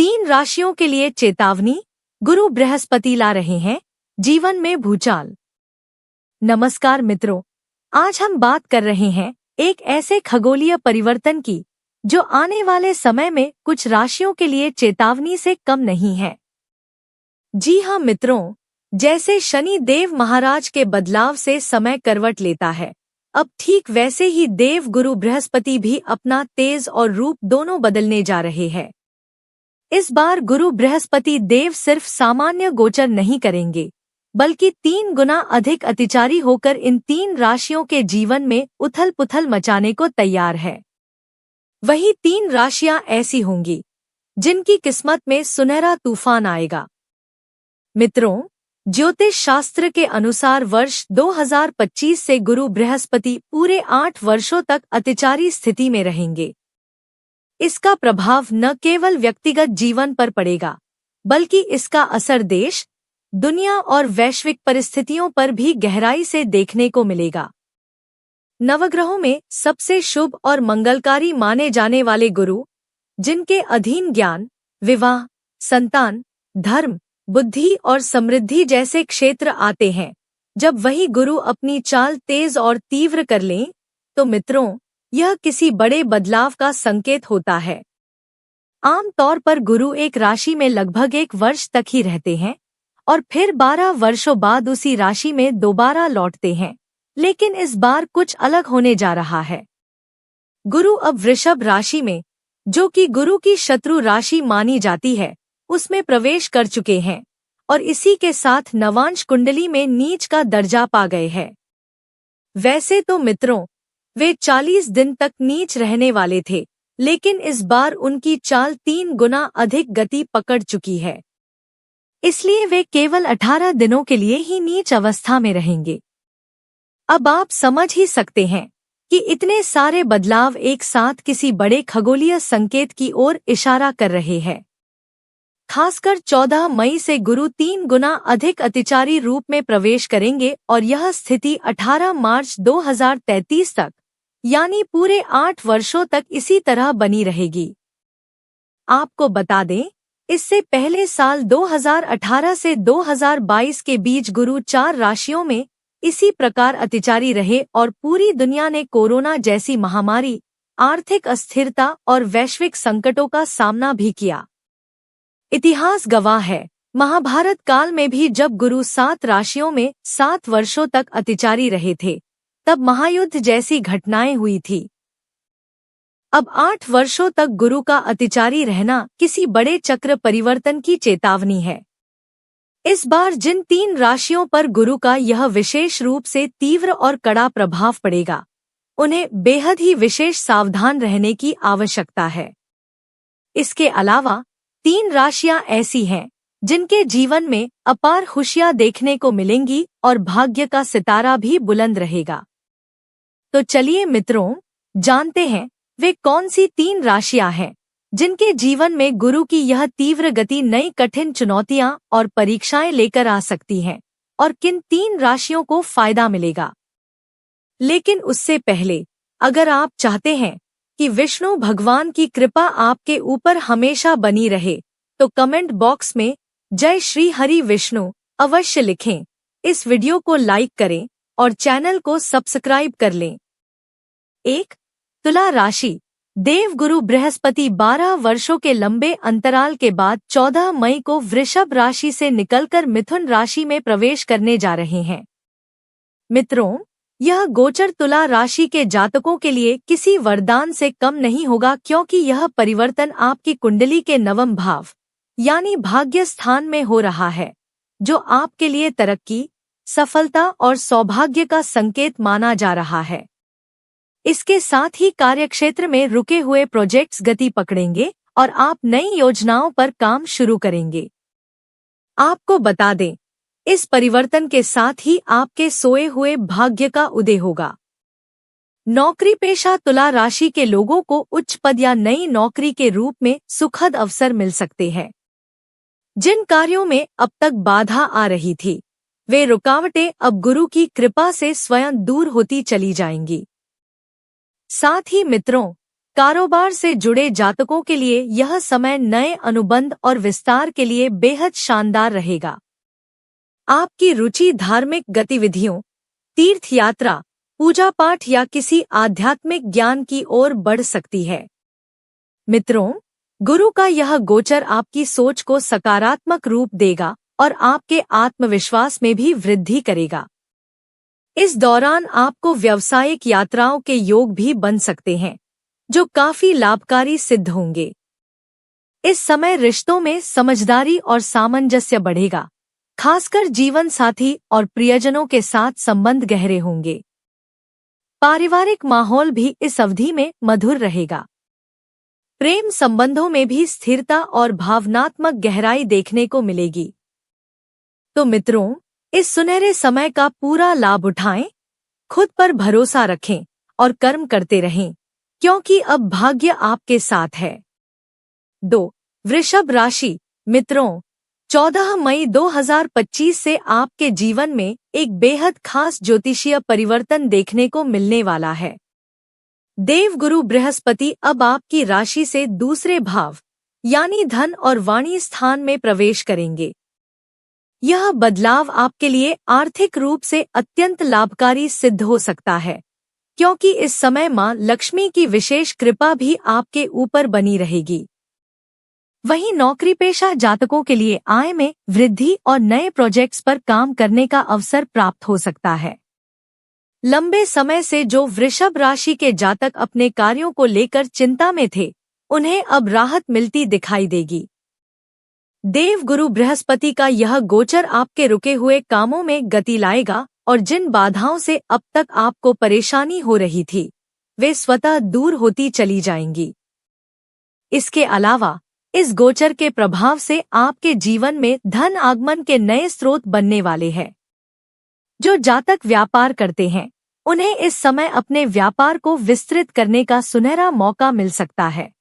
3 राशियों के लिए चेतावनी, गुरु बृहस्पति ला रहे हैं जीवन में भूचाल। नमस्कार मित्रों, आज हम बात कर रहे हैं एक ऐसे खगोलीय परिवर्तन की जो आने वाले समय में कुछ राशियों के लिए चेतावनी से कम नहीं है। जी हाँ मित्रों, जैसे शनि देव महाराज के बदलाव से समय करवट लेता है, अब ठीक वैसे ही देव गुरु बृहस्पति भी अपना तेज और रूप दोनों बदलने जा रहे हैं। इस बार गुरु बृहस्पति देव सिर्फ सामान्य गोचर नहीं करेंगे, बल्कि 3 गुना अधिक अतिचारी होकर इन 3 राशियों के जीवन में उथल-पुथल मचाने को तैयार है। वही 3 राशियां ऐसी होंगी जिनकी किस्मत में सुनहरा तूफान आएगा। मित्रों, ज्योतिष शास्त्र के अनुसार वर्ष 2025 से गुरु बृहस्पति पूरे 8 वर्षों तक अतिचारी स्थिति में रहेंगे। इसका प्रभाव न केवल व्यक्तिगत जीवन पर पड़ेगा, बल्कि इसका असर देश, दुनिया और वैश्विक परिस्थितियों पर भी गहराई से देखने को मिलेगा। नवग्रहों में सबसे शुभ और मंगलकारी माने जाने वाले गुरु, जिनके अधीन ज्ञान, विवाह, संतान, धर्म, बुद्धि और समृद्धि जैसे क्षेत्र आते हैं, जब वही गुरु अपनी चाल तेज और तीव्र कर लें, तो मित्रों, यह किसी बड़े बदलाव का संकेत होता है। आम तौर पर गुरु एक राशि में लगभग 1 वर्ष तक ही रहते हैं और फिर 12 वर्षों बाद उसी राशि में दोबारा लौटते हैं, लेकिन इस बार कुछ अलग होने जा रहा है। गुरु अब वृषभ राशि में, जो कि गुरु की शत्रु राशि मानी जाती है, उसमें प्रवेश कर चुके हैं और इसी के साथ नवांश कुंडली में नीच का दर्जा पा गए हैं। वैसे तो मित्रों, वे 40 दिन तक नीच रहने वाले थे, लेकिन इस बार उनकी चाल 3 गुना अधिक गति पकड़ चुकी है। इसलिए वे केवल 18 दिनों के लिए ही नीच अवस्था में रहेंगे। अब आप समझ ही सकते हैं कि इतने सारे बदलाव एक साथ किसी बड़े खगोलीय संकेत की ओर इशारा कर रहे हैं। खासकर 14 मई से गुरु 3 गुना अधिक अतिचारी रूप में प्रवेश करेंगे और यह स्थिति 18 मार्च 2033 तक, यानी पूरे 8 वर्षों तक इसी तरह बनी रहेगी। आपको बता दें, इससे पहले साल 2018 से 2022 के बीच गुरु 4 राशियों में इसी प्रकार अतिचारी रहे और पूरी दुनिया ने कोरोना जैसी महामारी, आर्थिक अस्थिरता और वैश्विक संकटों का सामना भी किया। इतिहास गवाह है, महाभारत काल में भी जब गुरु 7 राशियों में 7 वर्षों तक अतिचारी रहे थे, तब महायुद्ध जैसी घटनाएं हुई थी। अब 8 वर्षों तक गुरु का अतिचारी रहना किसी बड़े चक्र परिवर्तन की चेतावनी है। इस बार जिन 3 राशियों पर गुरु का यह विशेष रूप से तीव्र और कड़ा प्रभाव पड़ेगा, उन्हें बेहद ही विशेष सावधान रहने की आवश्यकता है। इसके अलावा 3 राशियां ऐसी हैं जिनके जीवन में अपार खुशियां देखने को मिलेंगी और भाग्य का सितारा भी बुलंद रहेगा। तो चलिए मित्रों, जानते हैं वे कौन सी 3 राशियां हैं जिनके जीवन में गुरु की यह तीव्र गति नई कठिन चुनौतियां और परीक्षाएं लेकर आ सकती हैं, और किन 3 राशियों को फायदा मिलेगा। लेकिन उससे पहले, अगर आप चाहते हैं कि विष्णु भगवान की कृपा आपके ऊपर हमेशा बनी रहे, तो कमेंट बॉक्स में जय श्री हरि विष्णु अवश्य लिखें। इस वीडियो को लाइक करें और चैनल को सब्सक्राइब कर लें। 1. तुला राशि। देव गुरु बृहस्पति 12 वर्षों के लंबे अंतराल के बाद 14 मई को वृषभ राशि से निकलकर मिथुन राशि में प्रवेश करने जा रहे हैं। मित्रों, यह गोचर तुला राशि के जातकों के लिए किसी वरदान से कम नहीं होगा, क्योंकि यह परिवर्तन आपकी कुंडली के 9वें भाव यानी भाग्य स्थान में हो रहा है, जो आपके लिए तरक्की, सफलता और सौभाग्य का संकेत माना जा रहा है। इसके साथ ही कार्यक्षेत्र में रुके हुए प्रोजेक्ट्स गति पकड़ेंगे और आप नई योजनाओं पर काम शुरू करेंगे। आपको बता दें, इस परिवर्तन के साथ ही आपके सोए हुए भाग्य का उदय होगा। नौकरी पेशा तुला राशि के लोगों को उच्च पद या नई नौकरी के रूप में सुखद अवसर मिल सकते हैं। जिन कार्यों में अब तक बाधा आ रही थी, वे रुकावटें अब गुरु की कृपा से स्वयं दूर होती चली जाएंगी। साथ ही मित्रों, कारोबार से जुड़े जातकों के लिए यह समय नए अनुबंध और विस्तार के लिए बेहद शानदार रहेगा। आपकी रुचि धार्मिक गतिविधियों, तीर्थ यात्रा, पूजा पाठ या किसी आध्यात्मिक ज्ञान की ओर बढ़ सकती है। मित्रों, गुरु का यह गोचर आपकी सोच को सकारात्मक रूप देगा और आपके आत्मविश्वास में भी वृद्धि करेगा। इस दौरान आपको व्यावसायिक यात्राओं के योग भी बन सकते हैं, जो काफी लाभकारी सिद्ध होंगे। इस समय रिश्तों में समझदारी और सामंजस्य बढ़ेगा, खासकर जीवन साथी और प्रियजनों के साथ संबंध गहरे होंगे। पारिवारिक माहौल भी इस अवधि में मधुर रहेगा। प्रेम संबंधों में भी स्थिरता और भावनात्मक गहराई देखने को मिलेगी। तो मित्रों, इस सुनहरे समय का पूरा लाभ उठाएं, खुद पर भरोसा रखें और कर्म करते रहें, क्योंकि अब भाग्य आपके साथ है। 2. वृषभ राशि। मित्रों, 14 मई 2025 से आपके जीवन में एक बेहद खास ज्योतिषीय परिवर्तन देखने को मिलने वाला है। देवगुरु बृहस्पति अब आपकी राशि से दूसरे भाव यानी धन और वाणी स्थान में प्रवेश करेंगे। यह बदलाव आपके लिए आर्थिक रूप से अत्यंत लाभकारी सिद्ध हो सकता है, क्योंकि इस समय मां लक्ष्मी की विशेष कृपा भी आपके ऊपर बनी रहेगी। वहीं नौकरी पेशा जातकों के लिए आय में वृद्धि और नए प्रोजेक्ट्स पर काम करने का अवसर प्राप्त हो सकता है। लंबे समय से जो वृषभ राशि के जातक अपने कार्यों को लेकर चिंता में थे, उन्हें अब राहत मिलती दिखाई देगी। देवगुरु बृहस्पति का यह गोचर आपके रुके हुए कामों में गति लाएगा और जिन बाधाओं से अब तक आपको परेशानी हो रही थी, वे स्वतः दूर होती चली जाएंगी। इसके अलावा इस गोचर के प्रभाव से आपके जीवन में धन आगमन के नए स्रोत बनने वाले हैं। जो जातक व्यापार करते हैं, उन्हें इस समय अपने व्यापार को विस्तृत करने का सुनहरा मौका मिल सकता है।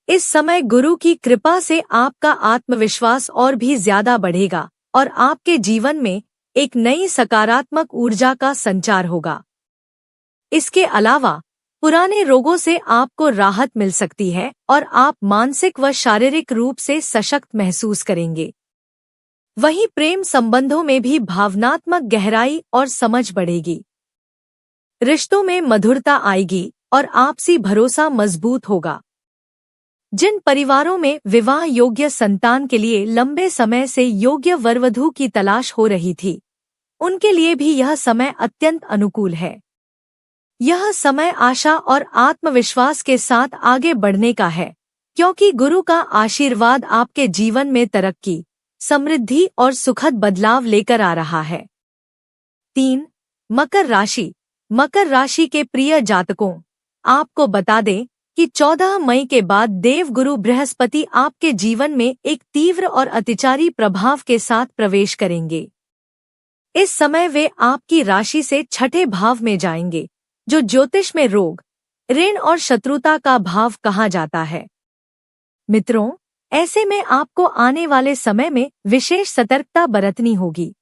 इस समय गुरु की कृपा से आपका आत्मविश्वास और भी ज्यादा बढ़ेगा और आपके जीवन में एक नई सकारात्मक ऊर्जा का संचार होगा। इसके अलावा पुराने रोगों से आपको राहत मिल सकती है और आप मानसिक व शारीरिक रूप से सशक्त महसूस करेंगे। वहीं प्रेम संबंधों में भी भावनात्मक गहराई और समझ बढ़ेगी। रिश्तों में मधुरता आएगी और आपसी भरोसा मजबूत होगा। जिन परिवारों में विवाह योग्य संतान के लिए लंबे समय से योग्य वरवधू की तलाश हो रही थी, उनके लिए भी यह समय अत्यंत अनुकूल है। यह समय आशा और आत्मविश्वास के साथ आगे बढ़ने का है, क्योंकि गुरु का आशीर्वाद आपके जीवन में तरक्की, समृद्धि और सुखद बदलाव लेकर आ रहा है। 3. मकर राशि। मकर राशि के प्रिय जातकों, आपको बता दें कि 14 मई के बाद देवगुरु बृहस्पति आपके जीवन में एक तीव्र और अतिचारी प्रभाव के साथ प्रवेश करेंगे। इस समय वे आपकी राशि से छठे भाव में जाएंगे, जो ज्योतिष में रोग, ऋण और शत्रुता का भाव कहा जाता है। मित्रों, ऐसे में आपको आने वाले समय में विशेष सतर्कता बरतनी होगी।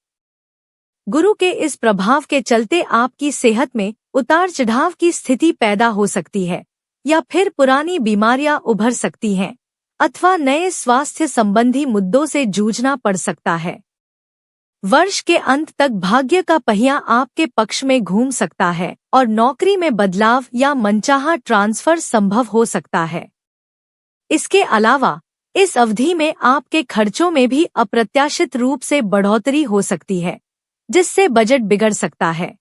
गुरु के इस प्रभाव के चलते आपकी सेहत में उतार चढ़ाव की स्थिति पैदा हो सकती है, या फिर पुरानी बीमारियां उभर सकती हैं, अथवा नए स्वास्थ्य संबंधी मुद्दों से जूझना पड़ सकता है। वर्ष के अंत तक भाग्य का पहिया आपके पक्ष में घूम सकता है और नौकरी में बदलाव या मनचाहा ट्रांसफर संभव हो सकता है। इसके अलावा इस अवधि में आपके खर्चों में भी अप्रत्याशित रूप से बढ़ोतरी हो सकती है, जिससे बजट बिगड़ सकता है।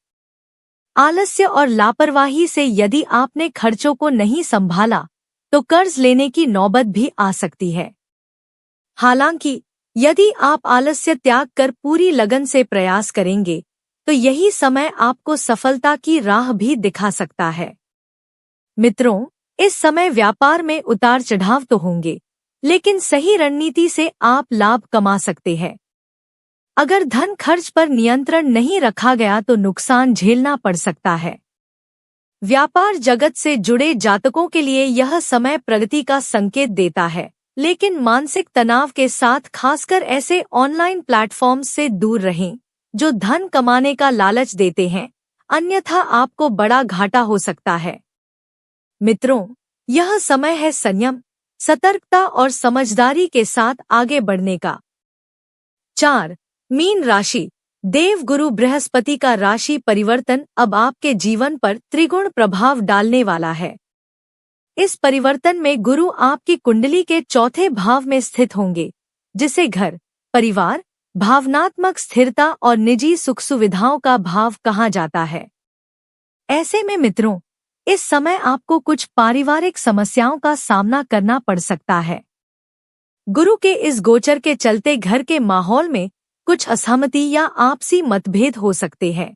आलस्य और लापरवाही से यदि आपने खर्चों को नहीं संभाला, तो कर्ज लेने की नौबत भी आ सकती है। हालांकि यदि आप आलस्य त्याग कर पूरी लगन से प्रयास करेंगे, तो यही समय आपको सफलता की राह भी दिखा सकता है। मित्रों, इस समय व्यापार में उतार चढ़ाव तो होंगे, लेकिन सही रणनीति से आप लाभ कमा सकते हैं। अगर धन खर्च पर नियंत्रण नहीं रखा गया तो नुकसान झेलना पड़ सकता है। व्यापार जगत से जुड़े जातकों के लिए यह समय प्रगति का संकेत देता है, लेकिन मानसिक तनाव के साथ खासकर ऐसे ऑनलाइन प्लेटफॉर्म्स से दूर रहें जो धन कमाने का लालच देते हैं, अन्यथा आपको बड़ा घाटा हो सकता है। मित्रों, यह समय है संयम, सतर्कता और समझदारी के साथ आगे बढ़ने का। 4. मीन राशि। देव गुरु बृहस्पति का राशि परिवर्तन अब आपके जीवन पर त्रिगुण प्रभाव डालने वाला है। इस परिवर्तन में गुरु आपकी कुंडली के चौथे भाव में स्थित होंगे, जिसे घर, परिवार, भावनात्मक स्थिरता और निजी सुख सुविधाओं का भाव कहा जाता है। ऐसे में मित्रों, इस समय आपको कुछ पारिवारिक समस्याओं का सामना करना पड़ सकता है। गुरु के इस गोचर के चलते घर के माहौल में कुछ असहमति या आपसी मतभेद हो सकते हैं।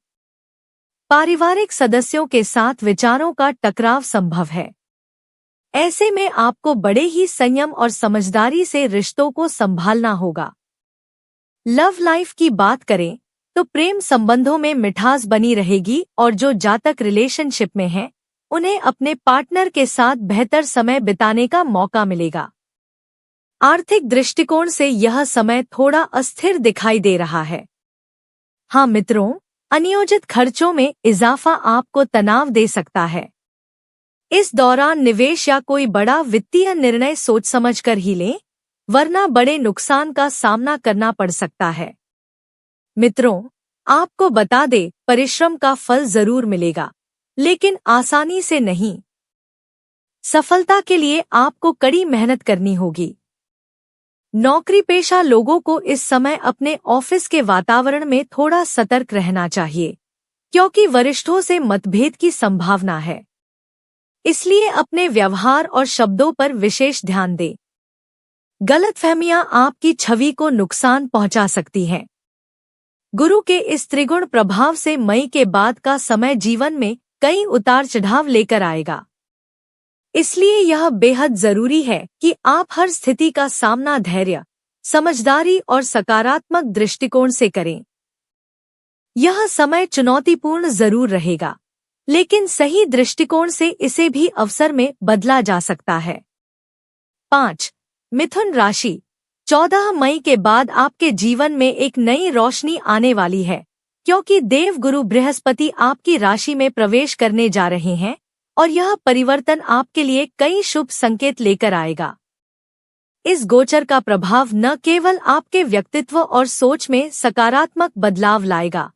पारिवारिक सदस्यों के साथ विचारों का टकराव संभव है। ऐसे में आपको बड़े ही संयम और समझदारी से रिश्तों को संभालना होगा। लव लाइफ की बात करें तो प्रेम संबंधों में मिठास बनी रहेगी और जो जातक रिलेशनशिप में हैं, उन्हें अपने पार्टनर के साथ बेहतर समय बिताने का मौका मिलेगा। आर्थिक दृष्टिकोण से यह समय थोड़ा अस्थिर दिखाई दे रहा है। हाँ मित्रों, अनियोजित खर्चों में इजाफा आपको तनाव दे सकता है। इस दौरान निवेश या कोई बड़ा वित्तीय निर्णय सोच समझकर ही लें, वरना बड़े नुकसान का सामना करना पड़ सकता है। मित्रों, आपको बता दें, परिश्रम का फल जरूर मिलेगा, लेकिन आसानी से नहीं। सफलता के लिए आपको कड़ी मेहनत करनी होगी। नौकरी पेशा लोगों को इस समय अपने ऑफिस के वातावरण में थोड़ा सतर्क रहना चाहिए, क्योंकि वरिष्ठों से मतभेद की संभावना है। इसलिए अपने व्यवहार और शब्दों पर विशेष ध्यान दें। गलतफहमियां आपकी छवि को नुकसान पहुंचा सकती हैं। गुरु के इस त्रिगुण प्रभाव से मई के बाद का समय जीवन में कई उतार चढ़ाव लेकर आएगा। इसलिए यह बेहद जरूरी है कि आप हर स्थिति का सामना धैर्य, समझदारी और सकारात्मक दृष्टिकोण से करें। यह समय चुनौतीपूर्ण जरूर रहेगा, लेकिन सही दृष्टिकोण से इसे भी अवसर में बदला जा सकता है। 5. मिथुन राशि। 14 मई के बाद आपके जीवन में एक नई रोशनी आने वाली है, क्योंकि देव गुरु बृहस्पति आपकी राशि में प्रवेश करने जा रहे हैं और यह परिवर्तन आपके लिए कई शुभ संकेत लेकर आएगा। इस गोचर का प्रभाव न केवल आपके व्यक्तित्व और सोच में सकारात्मक बदलाव लाएगा,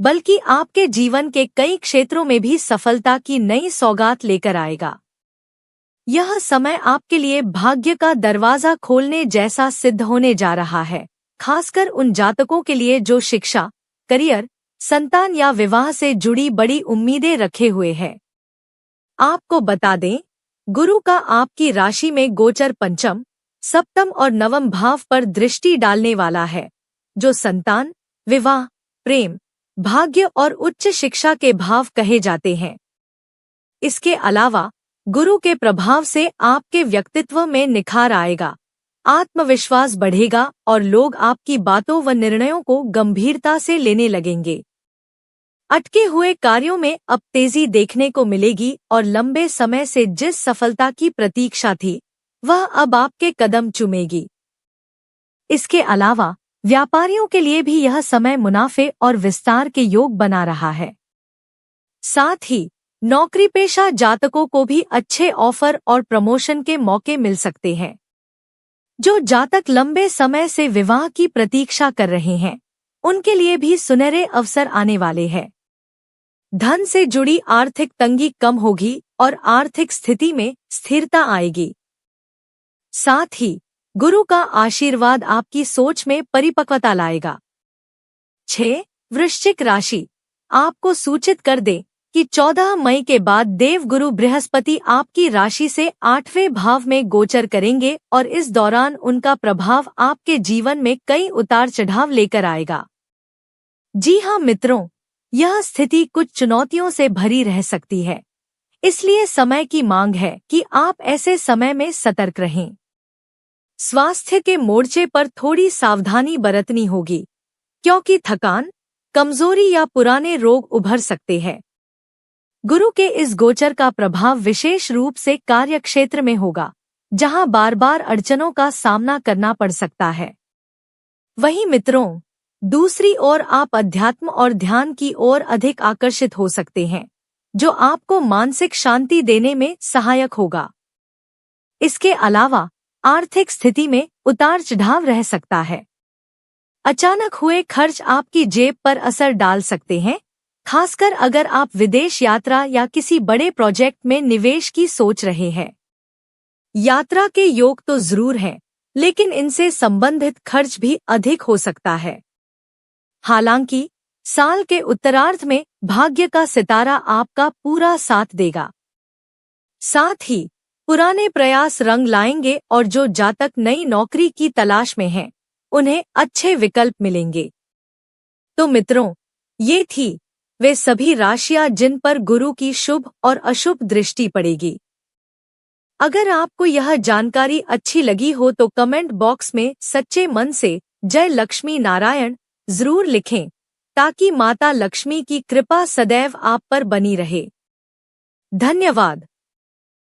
बल्कि आपके जीवन के कई क्षेत्रों में भी सफलता की नई सौगात लेकर आएगा। यह समय आपके लिए भाग्य का दरवाजा खोलने जैसा सिद्ध होने जा रहा है, खासकर उन जातकों के लिए जो शिक्षा, करियर, संतान या विवाह से जुड़ी बड़ी उम्मीदें रखे हुए हैं। आपको बता दें, गुरु का आपकी राशि में गोचर पंचम, सप्तम और नवम भाव पर दृष्टि डालने वाला है, जो संतान, विवाह, प्रेम, भाग्य और उच्च शिक्षा के भाव कहे जाते हैं। इसके अलावा गुरु के प्रभाव से आपके व्यक्तित्व में निखार आएगा, आत्मविश्वास बढ़ेगा और लोग आपकी बातों व निर्णयों को गंभीरता से लेने लगेंगे। अटके हुए कार्यों में अब तेजी देखने को मिलेगी और लंबे समय से जिस सफलता की प्रतीक्षा थी, वह अब आपके कदम चूमेगी। इसके अलावा व्यापारियों के लिए भी यह समय मुनाफे और विस्तार के योग बना रहा है। साथ ही नौकरी पेशा जातकों को भी अच्छे ऑफर और प्रमोशन के मौके मिल सकते हैं। जो जातक लंबे समय से विवाह की प्रतीक्षा कर रहे हैं, उनके लिए भी सुनहरे अवसर आने वाले हैं। धन से जुड़ी आर्थिक तंगी कम होगी और आर्थिक स्थिति में स्थिरता आएगी। साथ ही गुरु का आशीर्वाद आपकी सोच में परिपक्वता लाएगा। 6. वृश्चिक राशि। आपको सूचित कर दे कि 14 मई के बाद देव गुरु बृहस्पति आपकी राशि से 8वें भाव में गोचर करेंगे और इस दौरान उनका प्रभाव आपके जीवन में कई उतार चढ़ाव लेकर आएगा। जी हाँ मित्रों, यह स्थिति कुछ चुनौतियों से भरी रह सकती है, इसलिए समय की मांग है कि आप ऐसे समय में सतर्क रहें। स्वास्थ्य के मोर्चे पर थोड़ी सावधानी बरतनी होगी, क्योंकि थकान, कमजोरी या पुराने रोग उभर सकते हैं। गुरु के इस गोचर का प्रभाव विशेष रूप से कार्यक्षेत्र में होगा, जहां बार बार अड़चनों का सामना करना पड़ सकता है। वहीं मित्रों, दूसरी ओर आप अध्यात्म और ध्यान की ओर अधिक आकर्षित हो सकते हैं, जो आपको मानसिक शांति देने में सहायक होगा। इसके अलावा आर्थिक स्थिति में उतार चढ़ाव रह सकता है। अचानक हुए खर्च आपकी जेब पर असर डाल सकते हैं, खासकर अगर आप विदेश यात्रा या किसी बड़े प्रोजेक्ट में निवेश की सोच रहे हैं। यात्रा के योग तो जरूर हैं, लेकिन इनसे संबंधित खर्च भी अधिक हो सकता है। हालांकि साल के उत्तरार्ध में भाग्य का सितारा आपका पूरा साथ देगा। साथ ही पुराने प्रयास रंग लाएंगे और जो जातक नई नौकरी की तलाश में हैं, उन्हें अच्छे विकल्प मिलेंगे। तो मित्रों, ये थी वे सभी राशियां जिन पर गुरु की शुभ और अशुभ दृष्टि पड़ेगी। अगर आपको यह जानकारी अच्छी लगी हो तो कमेंट बॉक्स में सच्चे मन से जय लक्ष्मी नारायण जरूर लिखें, ताकि माता लक्ष्मी की कृपा सदैव आप पर बनी रहे। धन्यवाद।